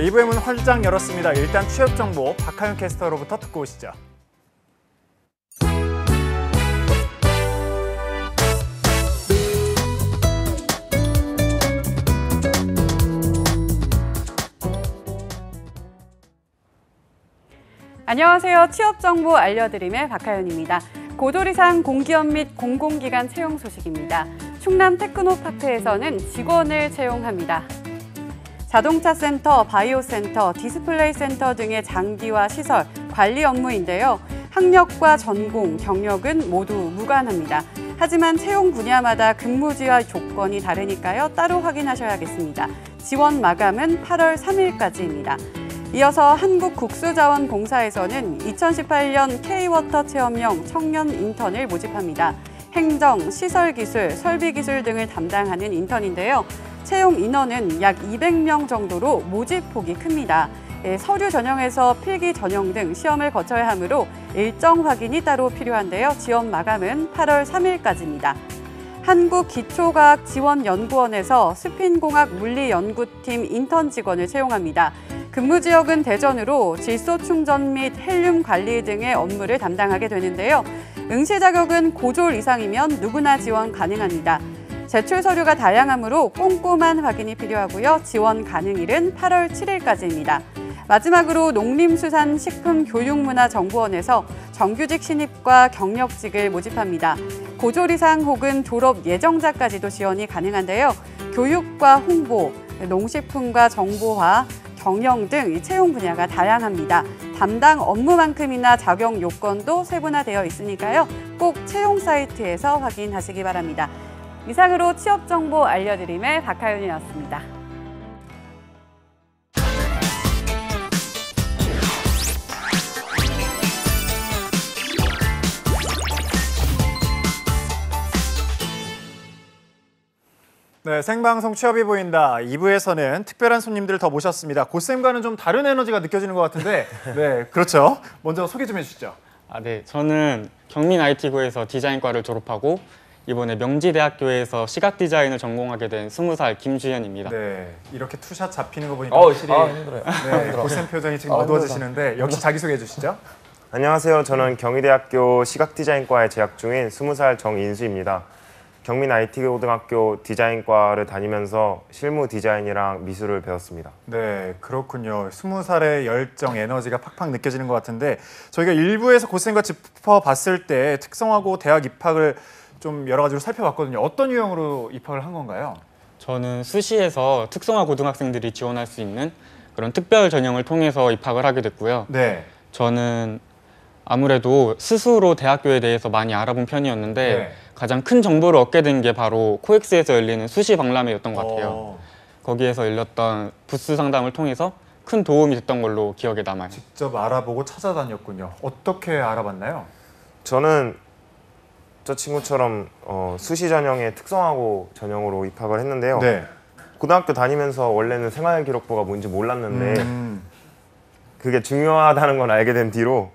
네, 2부의 문 활짝 열었습니다. 일단 취업 정보 박하윤 캐스터로부터 듣고 오시죠. 안녕하세요. 취업 정보 알려드림의 박하윤입니다. 고졸이상 공기업 및 공공기관 채용 소식입니다. 충남 테크노파크에서는 직원을 채용합니다. 자동차 센터, 바이오 센터, 디스플레이 센터 등의 장비와 시설, 관리 업무인데요. 학력과 전공, 경력은 모두 무관합니다. 하지만 채용 분야마다 근무지와 조건이 다르니까요. 따로 확인하셔야겠습니다. 지원 마감은 8월 3일까지입니다. 이어서 한국국수자원공사에서는 2018년 K-워터 체험형 청년 인턴을 모집합니다. 행정, 시설기술, 설비기술 등을 담당하는 인턴인데요. 채용 인원은 약 200명 정도로 모집 폭이 큽니다. 서류 전형에서 필기 전형 등 시험을 거쳐야 하므로 일정 확인이 따로 필요한데요. 지원 마감은 8월 3일까지입니다. 한국기초과학지원연구원에서 스핀공학 물리연구팀 인턴 직원을 채용합니다. 근무 지역은 대전으로 질소 충전 및 헬륨 관리 등의 업무를 담당하게 되는데요. 응시 자격은 고졸 이상이면 누구나 지원 가능합니다. 제출 서류가 다양하므로 꼼꼼한 확인이 필요하고요. 지원 가능일은 8월 7일까지입니다. 마지막으로 농림수산식품교육문화정보원에서 정규직 신입과 경력직을 모집합니다. 고졸 이상 혹은 졸업 예정자까지도 지원이 가능한데요. 교육과 홍보, 농식품과 정보화, 경영 등 채용 분야가 다양합니다. 담당 업무만큼이나 자격 요건도 세분화되어 있으니까요. 꼭 채용 사이트에서 확인하시기 바랍니다. 이상으로 취업 정보 알려드림의 박하윤이었습니다. 네, 생방송 취업이 보인다. 2부에서는 특별한 손님들을 더 모셨습니다. 고쌤과는 좀 다른 에너지가 느껴지는 것 같은데, 네, 그렇죠. 먼저 소개 좀 해주시죠. 네, 저는 경민 IT고에서 디자인과를 졸업하고 이번에 명지대학교에서 시각 디자인을 전공하게 된 20살 김주현입니다. 네, 이렇게 투샷 잡히는 거 보니까 확실히 힘들어요. 네, 고쌤 표정이 지금 어두워지시는데 역시 자기소개해 주시죠. 안녕하세요. 저는 경희대학교 시각디자인과에 재학 중인 20살 정인수입니다. 경민 IT고등학교 디자인과를 다니면서 실무 디자인이랑 미술을 배웠습니다. 네, 그렇군요. 20살의 열정, 에너지가 팍팍 느껴지는 것 같은데 저희가 일부에서 고쌤과 짚어봤을 때 특성화고 대학 입학을 좀 여러 가지로 살펴봤거든요. 어떤 유형으로 입학을 한 건가요? 저는 수시에서 특성화 고등학생들이 지원할 수 있는 그런 특별 전형을 통해서 입학을 하게 됐고요. 네. 저는 아무래도 스스로 대학교에 대해서 많이 알아본 편이었는데 네. 가장 큰 정보를 얻게 된 게 바로 코엑스에서 열리는 수시 박람회였던 것 같아요. 거기에서 열렸던 부스 상담을 통해서 큰 도움이 됐던 걸로 기억에 남아요. 직접 알아보고 찾아다녔군요. 어떻게 알아봤나요? 저는 저 친구처럼 수시 전형에 특성화고 전형으로 입학을 했는데요. 네. 고등학교 다니면서 원래는 생활기록부가 뭔지 몰랐는데 그게 중요하다는 걸 알게 된 뒤로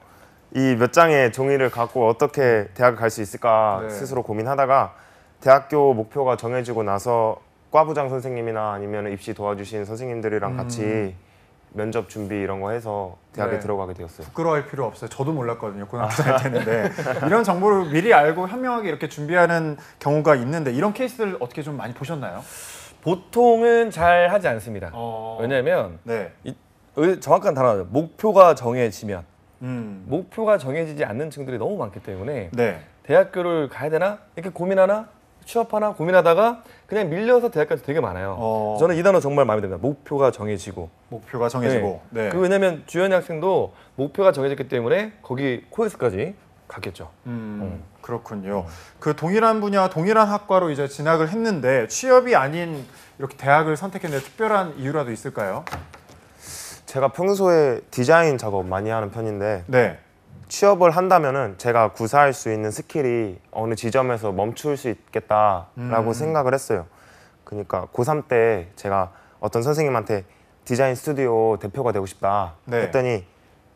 이 몇 장의 종이를 갖고 어떻게 대학을 갈 수 있을까 네. 스스로 고민하다가 대학교 목표가 정해지고 나서 과부장 선생님이나 아니면 입시 도와주신 선생님들이랑 같이 면접 준비 이런 거 해서 대학에 네. 들어가게 되었어요. 부끄러워할 필요 없어요. 저도 몰랐거든요. 고등학교 다닐 때는데 이런 정보를 미리 알고 현명하게 이렇게 준비하는 경우가 있는데 이런 케이스들 어떻게 좀 많이 보셨나요? 보통은 잘 하지 않습니다. 왜냐하면 네. 정확한 단어죠. 목표가 정해지면 목표가 정해지지 않는 층들이 너무 많기 때문에 네. 대학교를 가야 되나? 이렇게 고민하나? 취업하나? 고민하다가 그냥 밀려서 대학까지 되게 많아요. 저는 이 단어 정말 마음에 듭니다. 목표가 정해지고. 목표가 정해지고. 네. 네. 그 왜냐면 주현이 학생도 목표가 정해졌기 때문에 거기 코엑스까지 갔겠죠. 그렇군요. 그 동일한 분야, 동일한 학과로 이제 진학을 했는데 취업이 아닌 이렇게 대학을 선택했는데 특별한 이유라도 있을까요? 제가 평소에 디자인 작업 많이 하는 편인데 네. 취업을 한다면은 제가 구사할 수 있는 스킬이 어느 지점에서 멈출 수 있겠다라고 생각을 했어요. 그러니까 고3 때 제가 어떤 선생님한테 디자인 스튜디오 대표가 되고 싶다 했더니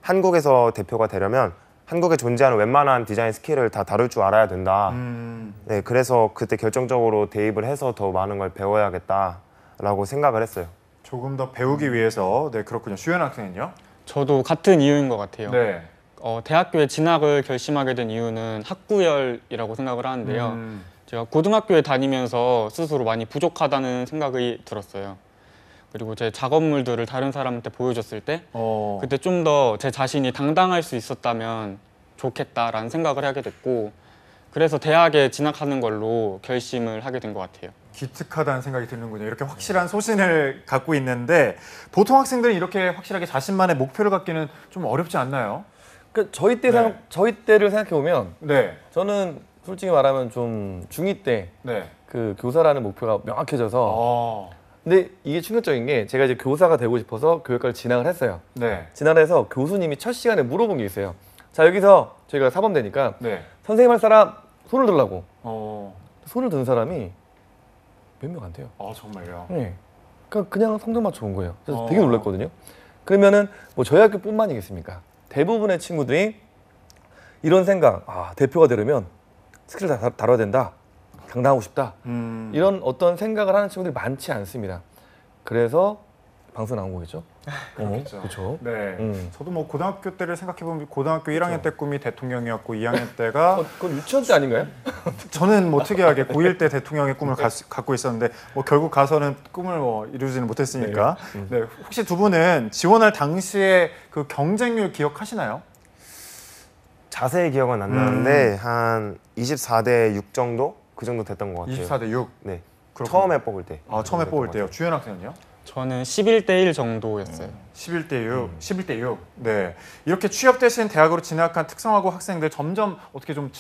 한국에서 대표가 되려면 한국에 존재하는 웬만한 디자인 스킬을 다 다룰 줄 알아야 된다. 네, 그래서 그때 결정적으로 대입을 해서 더 많은 걸 배워야겠다라고 생각을 했어요. 조금 더 배우기 위해서. 네, 그렇군요. 주현 학생은요? 저도 같은 이유인 것 같아요. 네. 대학교에 진학을 결심하게 된 이유는 학구열이라고 생각을 하는데요. 음. 제가 고등학교에 다니면서 스스로 많이 부족하다는 생각이 들었어요. 그리고 제 작업물들을 다른 사람한테 보여줬을 때 그때 좀 더 제 자신이 당당할 수 있었다면 좋겠다라는 생각을 하게 됐고, 그래서 대학에 진학하는 걸로 결심을 하게 된 것 같아요. 기특하다는 생각이 드는군요. 이렇게 확실한 소신을 갖고 있는데 보통 학생들은 이렇게 확실하게 자신만의 목표를 갖기는 좀 어렵지 않나요? 그러니까 저희 때 네. 저희 때를 생각해 보면 네. 저는 솔직히 말하면 좀 중2 때 네. 그 교사라는 목표가 명확해져서 어. 근데 이게 충격적인 게 제가 이제 교사가 되고 싶어서 교육과를 진학을 했어요. 네. 진학을 해서 교수님이 첫 시간에 물어본 게 있어요. 자, 여기서 저희가 사범대니까 네. 선생님 할 사람 손을 들라고. 어. 손을 든 사람이 몇 명 안 돼요. 정말요. 네. 그냥 성적 맞춰 온 거예요. 그래서 어. 되게 놀랐거든요. 그러면은 뭐 저희 학교뿐만이겠습니까? 대부분의 친구들이 이런 생각, 대표가 되려면 스킬을 다 다뤄야 된다. 당당하고 싶다. 이런 어떤 생각을 하는 친구들이 많지 않습니다. 그래서 방송 나온 거겠죠? 그렇겠죠. 그렇죠. 네. 음. 저도 뭐 고등학교 때를 생각해 보면 고등학교 1학년 때 꿈이 대통령이었고 2학년 때가 그건 유치원 때 아닌가요? 저는 뭐 특이하게 고1 때 대통령의 꿈을 갖고 있었는데 뭐 결국 가서는 꿈을 뭐 이루지는 못했으니까. 네. 혹시 두 분은 지원할 당시에 그 경쟁률 기억하시나요? 자세히 기억은 안 나는데 한 24대 6 정도? 그 정도 됐던 것 같아요. 24대 6. 네. 그렇군요. 처음에 뽑을 때. 처음에 됐던 뽑을 것 때요. 같아요. 주현 학생은요? 저는 11대 1 정도였어요. 11대 6, 11대 6. 네. 이렇게 취업되신 대학으로 진학한 특성화고 학생들 점점 어떻게 좀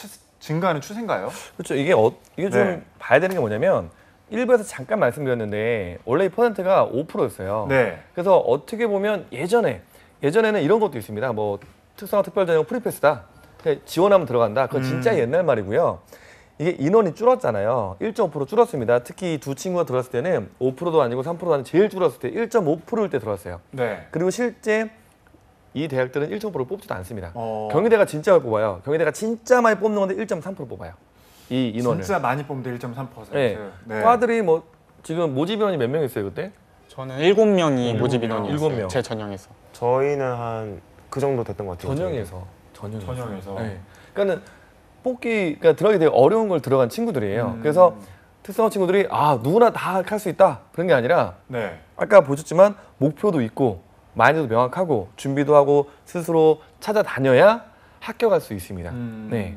증가하는 추세인가요? 그렇죠. 이게 좀 네. 봐야 되는 게 뭐냐면 일부에서 잠깐 말씀드렸는데 원래 이 퍼센트가 5%였어요. 네. 그래서 어떻게 보면 예전에는 이런 것도 있습니다. 뭐 특성화 특별전형 프리패스다. 그냥 지원하면 들어간다. 그건 진짜 옛날 말이고요. 이게 인원이 줄었잖아요. 1.5% 줄었습니다. 특히 두 친구가 들어왔을 때는 5%도 아니고 3%도 아니고 제일 줄었을 때 1.5%일 때 들어왔어요. 네. 그리고 실제 이 대학들은 1.5%를 뽑지도 않습니다. 경희대가 경희대가 진짜 많이 뽑아요. 경희대가 진짜 많이 뽑는 건데 1.3% 뽑아요. 이 인원을. 진짜 많이 뽑는데 1.3%. 네. 네. 과들이 뭐 지금 모집 인원이 몇 명 있어요 그때? 저는 7명이 모집 명. 인원이었어요. 7명. 제 전형에서. 저희는 한 그 정도 됐던 것 같아요. 전형에서. 전형에서. 그러니까는 뽑기가 들어가기 되게 어려운 걸 들어간 친구들이에요. 그래서 특성화 친구들이 누구나 다 할 수 있다 그런 게 아니라 네. 아까 보셨지만 목표도 있고 마인드도 명확하고 준비도 하고 스스로 찾아다녀야 합격할 수 있습니다. 네.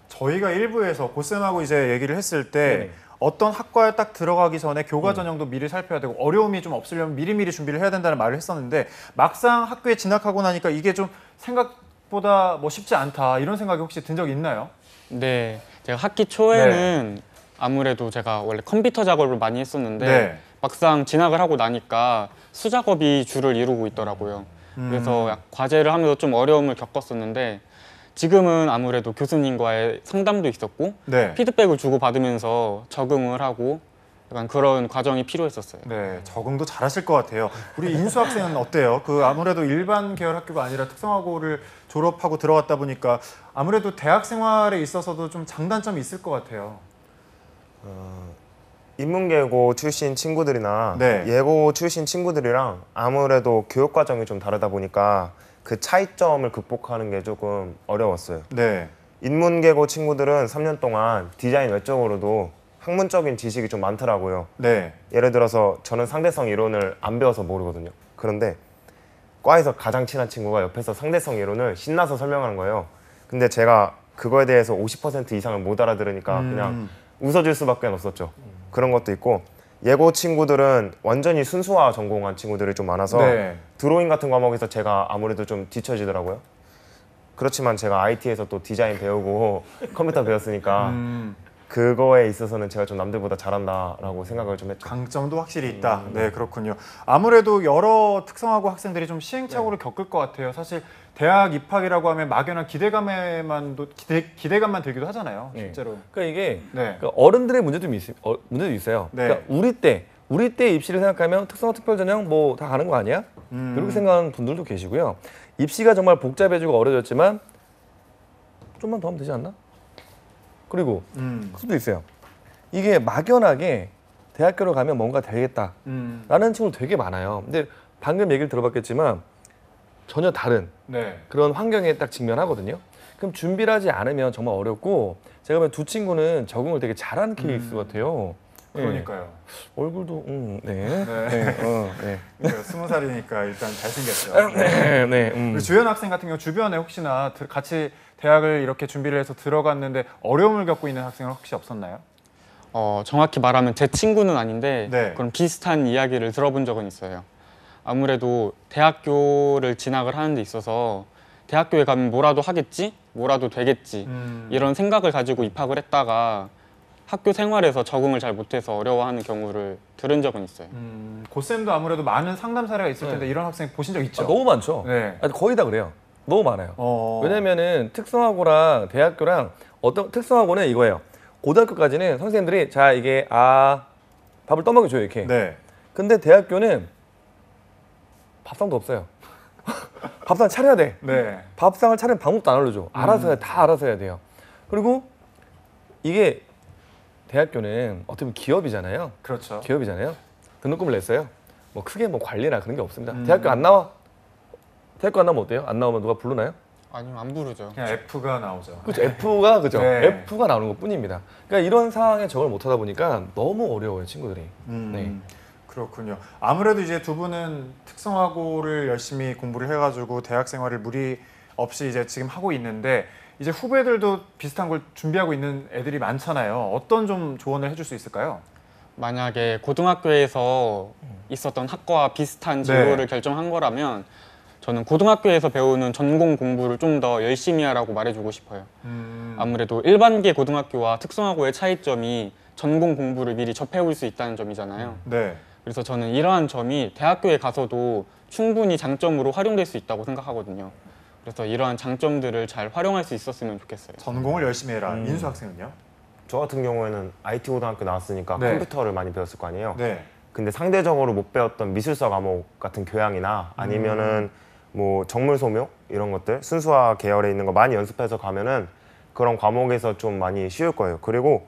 저희가 일부에서 고쌤하고 이제 얘기를 했을 때 네네. 어떤 학과에 딱 들어가기 전에 교과 전형도 미리 살펴야 되고 어려움이 좀 없으려면 미리미리 준비를 해야 된다는 말을 했었는데 막상 학교에 진학하고 나니까 이게 좀 생각보다 뭐 쉽지 않다 이런 생각이 혹시 든 적 있나요? 네, 제가 학기 초에는 아무래도 제가 원래 컴퓨터 작업을 많이 했었는데 네. 막상 진학을 하고 나니까 수작업이 주를 이루고 있더라고요. 그래서 과제를 하면서 좀 어려움을 겪었었는데 지금은 아무래도 교수님과의 상담도 있었고 네. 피드백을 주고받으면서 적응을 하고 약간 그런 과정이 필요했었어요. 네, 적응도 잘하실 것 같아요. 우리 인수 학생은 어때요? 그 아무래도 일반 계열 학교가 아니라 특성화고를 졸업하고 들어갔다 보니까 아무래도 대학 생활에 있어서도 좀 장단점이 있을 것 같아요. 인문계고 출신 친구들이나 네. 예고 출신 친구들이랑 아무래도 교육 과정이 좀 다르다 보니까 그 차이점을 극복하는 게 조금 어려웠어요. 네. 인문계고 친구들은 3년 동안 디자인 외적으로도 학문적인 지식이 좀 많더라고요. 네. 예를 들어서 저는 상대성 이론을 안 배워서 모르거든요. 그런데 과에서 가장 친한 친구가 옆에서 상대성 이론을 신나서 설명하는 거예요. 근데 제가 그거에 대해서 50% 이상을 못 알아들으니까 그냥 웃어줄 수밖에 없었죠. 그런 것도 있고 예고 친구들은 완전히 순수화 전공한 친구들이 좀 많아서 네. 드로잉 같은 과목에서 제가 아무래도 좀 뒤처지더라고요. 그렇지만 제가 IT에서 또 디자인 배우고 컴퓨터 배웠으니까 그거에 있어서는 제가 좀 남들보다 잘한다라고 생각을 좀 했죠. 강점도 확실히 있다. 네, 그렇군요. 아무래도 여러 특성화고 학생들이 좀 시행착오를 겪을 것 같아요. 사실 대학 입학이라고 하면 막연한 기대감만 들기도 하잖아요. 네. 실제로. 그러니까 이게 네. 그러니까 어른들의 문제도 있어요. 네. 그러니까 우리 때 입시를 생각하면 특성화 특별전형 뭐 다 가는 거 아니야? 이렇게 생각하는 분들도 계시고요. 입시가 정말 복잡해지고 어려졌지만 좀만 더 하면 되지 않나? 그리고 그것도 있어요. 이게 막연하게 대학교를 가면 뭔가 되겠다라는 친구들 되게 많아요. 근데 방금 얘기를 들어봤겠지만 전혀 다른 네. 그런 환경에 딱 직면하거든요. 그럼 준비를 하지 않으면 정말 어렵고 제가 보면 두 친구는 적응을 되게 잘한 케이스 같아요. 예. 그러니까요. 얼굴도 네. 네. 네. 네. 그러니까 20살이니까 일단 잘생겼죠. 네. 네. 그리고 주연 학생 같은 경우 주변에 혹시나 같이 대학을 이렇게 준비를 해서 들어갔는데 어려움을 겪고 있는 학생은 혹시 없었나요? 정확히 말하면 제 친구는 아닌데 네. 그런 비슷한 이야기를 들어본 적은 있어요. 아무래도 대학교를 진학을 하는 데 있어서 대학교에 가면 뭐라도 하겠지? 뭐라도 되겠지? 이런 생각을 가지고 입학을 했다가 학교 생활에서 적응을 잘 못해서 어려워하는 경우를 들은 적은 있어요. 고쌤도 아무래도 많은 상담 사례가 있을 텐데 이런 학생 보신 적 있죠? 너무 많죠. 네. 거의 다 그래요. 너무 많아요. 어. 왜냐면은 특성화고랑 대학교랑 어떤 특성화고는 이거예요. 고등학교까지는 선생님들이 자 이게 밥을 떠먹여줘요 이렇게. 네. 근데 대학교는 밥상도 없어요. 밥상 차려야 돼. 네. 밥상을 차리는 방법도 안 알려줘. 알아서 다 알아서 해야 돼요. 그리고 이게 대학교는 어떻게 보면 기업이잖아요. 그렇죠. 기업이잖아요. 등록금을 냈어요. 뭐 크게 뭐 관리나 그런 게 없습니다. 대학교 안 나와? 대학교 안 나오면 어때요? 안 나오면 누가 부르나요? 아니면 안 부르죠. 그냥 F가 나오죠. 그렇죠. F가 그죠. 네. F가 나오는 것 뿐입니다. 그러니까 이런 상황에 적응을 못 하다 보니까 너무 어려워요, 친구들이. 네. 그렇군요. 아무래도 이제 두 분은 특성화고를 열심히 공부를 해가지고 대학 생활을 무리 없이 이제 지금 하고 있는데 이제 후배들도 비슷한 걸 준비하고 있는 애들이 많잖아요. 어떤 좀 조언을 해줄 수 있을까요? 만약에 고등학교에서 있었던 학과와 비슷한 진로를 네. 결정한 거라면 저는 고등학교에서 배우는 전공 공부를 좀 더 열심히 하라고 말해주고 싶어요. 아무래도 일반계 고등학교와 특성화고의 차이점이 전공 공부를 미리 접해올 수 있다는 점이잖아요. 네. 그래서 저는 이러한 점이 대학교에 가서도 충분히 장점으로 활용될 수 있다고 생각하거든요. 그래서 이러한 장점들을 잘 활용할 수 있었으면 좋겠어요. 전공을 열심히 해라. 인수 학생은요? 저 같은 경우에는 IT 고등학교 나왔으니까 네. 컴퓨터를 많이 배웠을 거 아니에요. 네. 근데 상대적으로 못 배웠던 미술사 과목 같은 교양이나 아니면은 뭐 정물 소묘 이런 것들 순수화 계열에 있는 거 많이 연습해서 가면은 그런 과목에서 좀 많이 쉬울 거예요. 그리고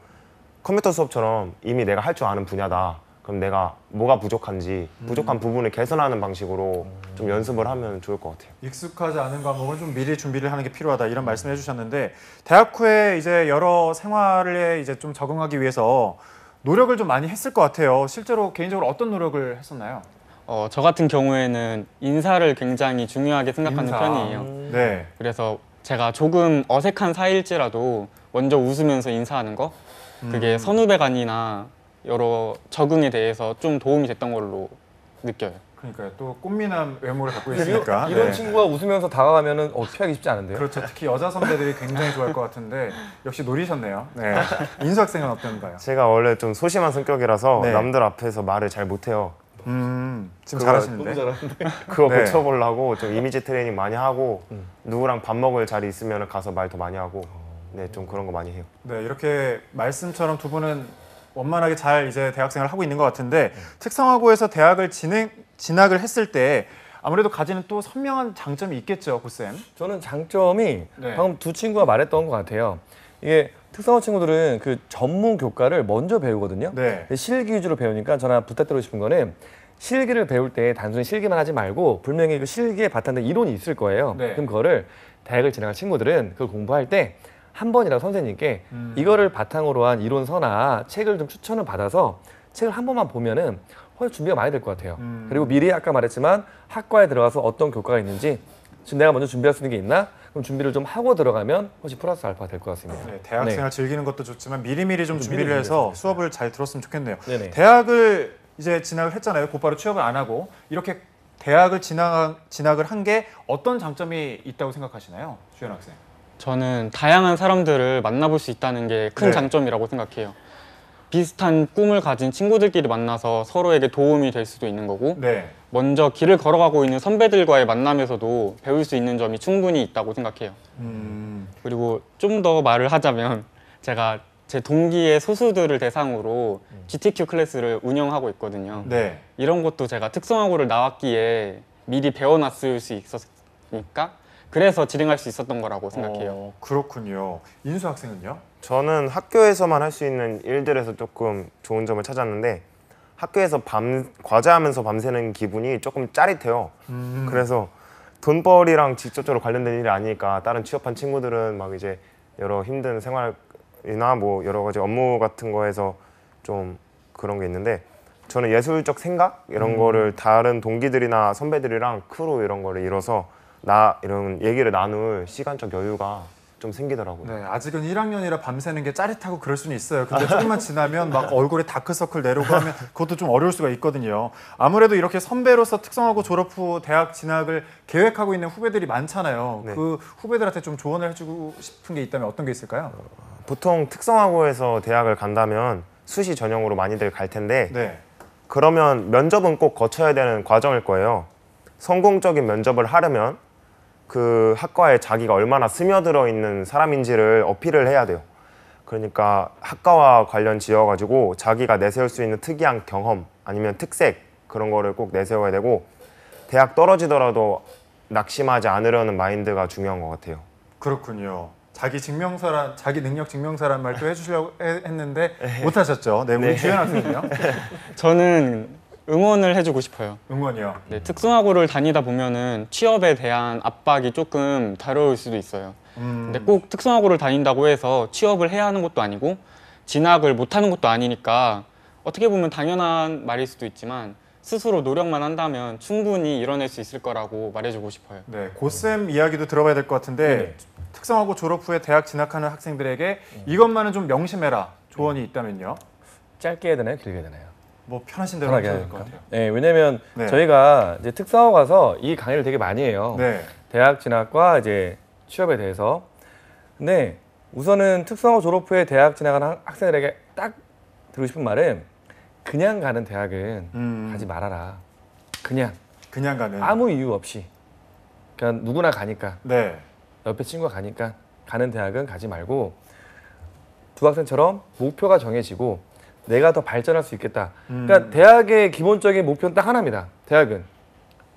컴퓨터 수업처럼 이미 내가 할 줄 아는 분야다. 그럼 내가 뭐가 부족한지 부족한 부분을 개선하는 방식으로 좀 연습을 하면 좋을 것 같아요. 익숙하지 않은 과목을 좀 미리 준비를 하는 게 필요하다 이런 말씀을 해주셨는데 대학 후에 이제 여러 생활에 이제 좀 적응하기 위해서 노력을 좀 많이 했을 것 같아요. 실제로 개인적으로 어떤 노력을 했었나요? 저 같은 경우에는 인사를 굉장히 중요하게 생각하는 인사. 편이에요. 네. 그래서 제가 조금 어색한 사이일지라도 먼저 웃으면서 인사하는 거 그게 선후배 간이나 여러 적응에 대해서 좀 도움이 됐던 걸로 느껴요. 그러니까요. 또 꽃미남 외모를 갖고 있으니까. 이런 네. 친구가 웃으면서 다가가면은 피하기 쉽지 않은데요. 그렇죠. 특히 여자 선배들이 굉장히 좋아할 것 같은데 역시 노리셨네요. 네. 인수 학생은 어떤가요? 제가 원래 좀 소심한 성격이라서 네. 남들 앞에서 말을 잘 못해요. 지금 그거 잘하시는데. 너무 잘하는데. 그거 네. 고쳐보려고 좀 이미지 트레이닝 많이 하고 누구랑 밥 먹을 자리 있으면 가서 말 더 많이 하고 네, 좀 그런 거 많이 해요. 네, 이렇게 말씀처럼 두 분은 원만하게 잘 이제 대학생활을 하고 있는 것 같은데 특성화고에서 대학을 진학을 했을 때 아무래도 가지는 또 선명한 장점이 있겠죠, 고쌤. 저는 장점이 네. 방금 두 친구가 말했던 것 같아요. 이게 특성화 친구들은 그 전문 교과를 먼저 배우거든요. 네. 실기 위주로 배우니까 저는 부탁드리고 싶은 거는 실기를 배울 때 단순히 실기만 하지 말고 분명히 그 실기에 바탕된 이론이 있을 거예요. 네. 그럼 그거를 대학을 진학한 친구들은 그걸 공부할 때 한 번이라도 선생님께 이거를 바탕으로 한 이론서나 책을 좀 추천을 받아서 책을 한 번만 보면은 훨씬 준비가 많이 될 것 같아요. 그리고 미리 아까 말했지만 학과에 들어가서 어떤 교과가 있는지 지금 내가 먼저 준비할 수 있는 게 있나? 그럼 준비를 좀 하고 들어가면 훨씬 플러스 알파가 될 것 같습니다. 네, 대학생활 즐기는 것도 좋지만 미리미리 좀 준비를 미리 해서 준비했습니다. 수업을 잘 들었으면 좋겠네요. 네네. 대학을 이제 진학을 했잖아요. 곧바로 취업을 안 하고 이렇게 대학을 진학을 한 게 어떤 장점이 있다고 생각하시나요, 주연 학생? 저는 다양한 사람들을 만나볼 수 있다는 게 큰 네. 장점이라고 생각해요. 비슷한 꿈을 가진 친구들끼리 만나서 서로에게 도움이 될 수도 있는 거고 네. 먼저 길을 걸어가고 있는 선배들과의 만남에서도 배울 수 있는 점이 충분히 있다고 생각해요. 그리고 좀 더 말을 하자면 제가 제 동기의 소수들을 대상으로 GTQ 클래스를 운영하고 있거든요. 네. 이런 것도 제가 특성화고를 나왔기에 미리 배워놨을 수 있었으니까 그래서 진행할 수 있었던 거라고 생각해요. 그렇군요. 인수 학생은요? 저는 학교에서만 할 수 있는 일들에서 조금 좋은 점을 찾았는데 학교에서 과제하면서 밤새는 기분이 조금 짜릿해요. 그래서 돈벌이랑 직접적으로 관련된 일이 아니니까 다른 취업한 친구들은 막 이제 여러 힘든 생활이나 뭐 여러 가지 업무 같은 거에서 좀 그런 게 있는데 저는 예술적 생각 이런 거를 다른 동기들이나 선배들이랑 크루 이런 거를 이뤄서 이런 얘기를 나눌 시간적 여유가 좀 생기더라고요. 네, 아직은 1학년이라 밤새는 게 짜릿하고 그럴 수는 있어요. 근데 조금만 지나면 막 얼굴에 다크서클 내려오고 하면 그것도 좀 어려울 수가 있거든요. 아무래도 이렇게 선배로서 특성화고 졸업 후 대학 진학을 계획하고 있는 후배들이 많잖아요. 네. 그 후배들한테 좀 조언을 해주고 싶은 게 있다면 어떤 게 있을까요? 보통 특성화고에서 대학을 간다면 수시 전형으로 많이들 갈 텐데 네. 그러면 면접은 꼭 거쳐야 되는 과정일 거예요. 성공적인 면접을 하려면 그 학과에 자기가 얼마나 스며들어 있는 사람인지를 어필을 해야 돼요. 그러니까 학과와 관련 지어가지고 자기가 내세울 수 있는 특이한 경험 아니면 특색 그런 거를 꼭 내세워야 되고 대학 떨어지더라도 낙심하지 않으려는 마인드가 중요한 것 같아요. 그렇군요. 자기 증명서란 자기 능력 증명서란 말도 해주시려고 했는데 못하셨죠. 네, 우리 주연 학생은요? 저는 응원을 해주고 싶어요. 응원이요. 네, 특성화고를 다니다 보면은 취업에 대한 압박이 조금 다를 수도 있어요. 근데 꼭 특성화고를 다닌다고 해서 취업을 해야 하는 것도 아니고 진학을 못 하는 것도 아니니까 어떻게 보면 당연한 말일 수도 있지만 스스로 노력만 한다면 충분히 이뤄낼 수 있을 거라고 말해주고 싶어요. 네, 고쌤 이야기도 들어봐야 될 것 같은데 특성화고 졸업 후에 대학 진학하는 학생들에게 이것만은 좀 명심해라 조언이 있다면요? 짧게 해야 되나요? 길게 해야 되나요? 뭐 편하신 대로 편하게 하셔도 될 것 할까요? 같아요. 네, 왜냐면 네. 저희가 이제 특성화 가서 이 강의를 되게 많이 해요. 네. 대학 진학과 이제 취업에 대해서. 근데 우선은 특성화 졸업 후에 대학 진학하는 학생들에게 딱 드리고 싶은 말은 그냥 가는 대학은 가지 말아라. 그냥 가는. 아무 이유 없이 그냥 누구나 가니까 네. 옆에 친구가 가니까 가는 대학은 가지 말고 두 학생처럼 목표가 정해지고 내가 더 발전할 수 있겠다. 그러니까 대학의 기본적인 목표는 딱 하나입니다. 대학은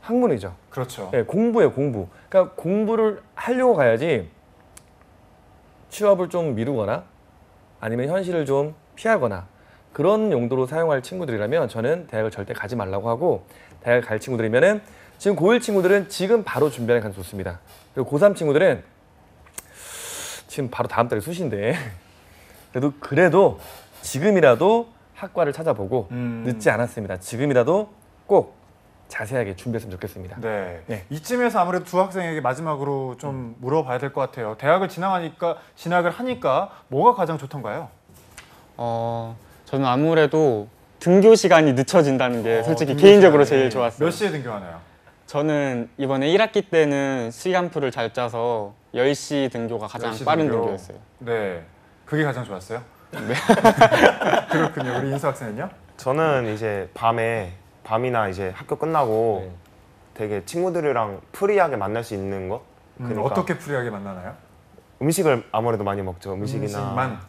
학문이죠. 그렇죠. 네, 공부예요, 공부. 그러니까 공부를 하려고 가야지 취업을 좀 미루거나 아니면 현실을 좀 피하거나 그런 용도로 사용할 친구들이라면 저는 대학을 절대 가지 말라고 하고 대학을 갈 친구들이면은 지금 고1 친구들은 지금 바로 준비하는 게 좋습니다. 그리고 고3 친구들은 지금 바로 다음 달에 수시인데 그래도 지금이라도 학과를 찾아보고 늦지 않았습니다. 지금이라도 꼭 자세하게 준비했으면 좋겠습니다. 네. 네. 이쯤에서 아무래도 두 학생에게 마지막으로 좀 물어봐야 될 것 같아요. 대학을 진학을 하니까 뭐가 가장 좋던가요? 저는 아무래도 등교 시간이 늦춰진다는 게 솔직히 등교 개인적으로 시간이 제일 좋았어요. 몇 시에 등교하나요? 저는 이번에 1학기 때는 시간표를 잘 짜서 10시 등교가 가장 10시 빠른 등교. 등교였어요. 네. 그게 가장 좋았어요? 네. 그렇군요. 우리 인수 학생은요? 저는 이제 밤이나 이제 학교 끝나고 되게 친구들이랑 프리하게 만날 수 있는 거. 그러니까 어떻게 프리하게 만나나요? 음식을 아무래도 많이 먹죠. 음식이나 음식만.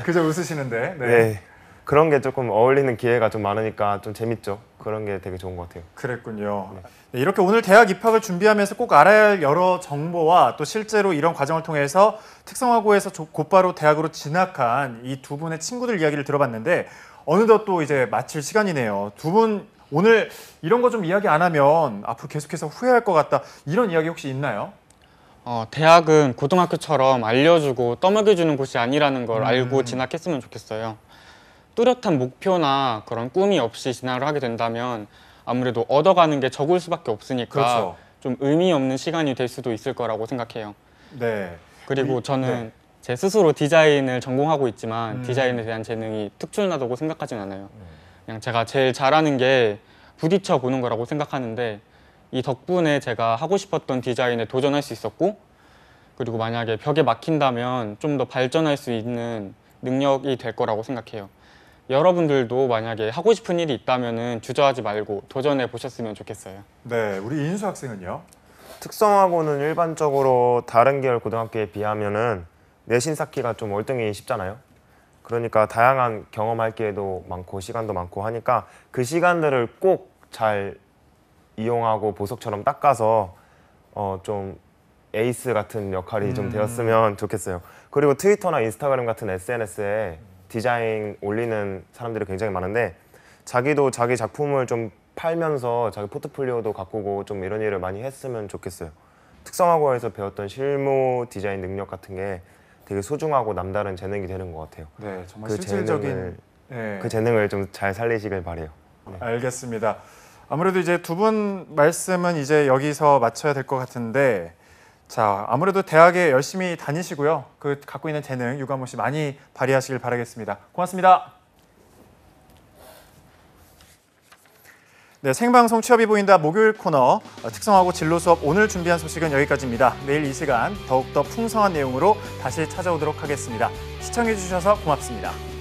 그저 웃으시는데. 네. 네. 그런 게 조금 어울리는 기회가 좀 많으니까 좀 재밌죠. 그런 게 되게 좋은 것 같아요. 그랬군요. 네, 이렇게 오늘 대학 입학을 준비하면서 꼭 알아야 할 여러 정보와 또 실제로 이런 과정을 통해서 특성화고에서 곧바로 대학으로 진학한 이 두 분의 친구들 이야기를 들어봤는데 어느덧 또 이제 마칠 시간이네요. 두 분 오늘 이런 거 좀 이야기 안 하면 앞으로 계속해서 후회할 것 같다. 이런 이야기 혹시 있나요? 대학은 고등학교처럼 알려주고 떠먹여주는 곳이 아니라는 걸 알고 진학했으면 좋겠어요. 뚜렷한 목표나 그런 꿈이 없이 진학을 하게 된다면 아무래도 얻어가는 게 적을 수밖에 없으니까 그렇죠. 좀 의미 없는 시간이 될 수도 있을 거라고 생각해요. 네. 그리고 저는 네. 제 스스로 디자인을 전공하고 있지만 디자인에 대한 재능이 특출나다고 생각하진 않아요. 그냥 제가 제일 잘하는 게 부딪혀 보는 거라고 생각하는데 이 덕분에 제가 하고 싶었던 디자인에 도전할 수 있었고 그리고 만약에 벽에 막힌다면 좀 더 발전할 수 있는 능력이 될 거라고 생각해요. 여러분들도 만약에 하고 싶은 일이 있다면 주저하지 말고 도전해 보셨으면 좋겠어요. 네, 우리 인수 학생은요? 특성화고는 일반적으로 다른 계열 고등학교에 비하면은 내신 쌓기가 좀 월등히 쉽잖아요. 그러니까 다양한 경험할 기회도 많고 시간도 많고 하니까 그 시간들을 꼭 잘 이용하고 보석처럼 닦아서 좀 에이스 같은 역할이 좀 되었으면 좋겠어요. 그리고 트위터나 인스타그램 같은 SNS에 디자인 올리는 사람들이 굉장히 많은데 자기도 자기 작품을 좀 팔면서 자기 포트폴리오도 가꾸고 좀 이런 일을 많이 했으면 좋겠어요. 특성화고에서 배웠던 실무 디자인 능력 같은 게 되게 소중하고 남다른 재능이 되는 것 같아요. 네, 정말 그 실질적인 네. 그 재능을 좀 잘 살리시길 바래요. 네. 알겠습니다. 아무래도 이제 두 분 말씀은 이제 여기서 마쳐야 될 것 같은데, 자, 아무래도 대학에 열심히 다니시고요. 그 갖고 있는 재능 유관모 씨 많이 발휘하시길 바라겠습니다. 고맙습니다. 네, 생방송 취업이 보인다 목요일 코너 특성화고 진로 수업 오늘 준비한 소식은 여기까지입니다. 내일 이 시간 더욱더 풍성한 내용으로 다시 찾아오도록 하겠습니다. 시청해 주셔서 고맙습니다.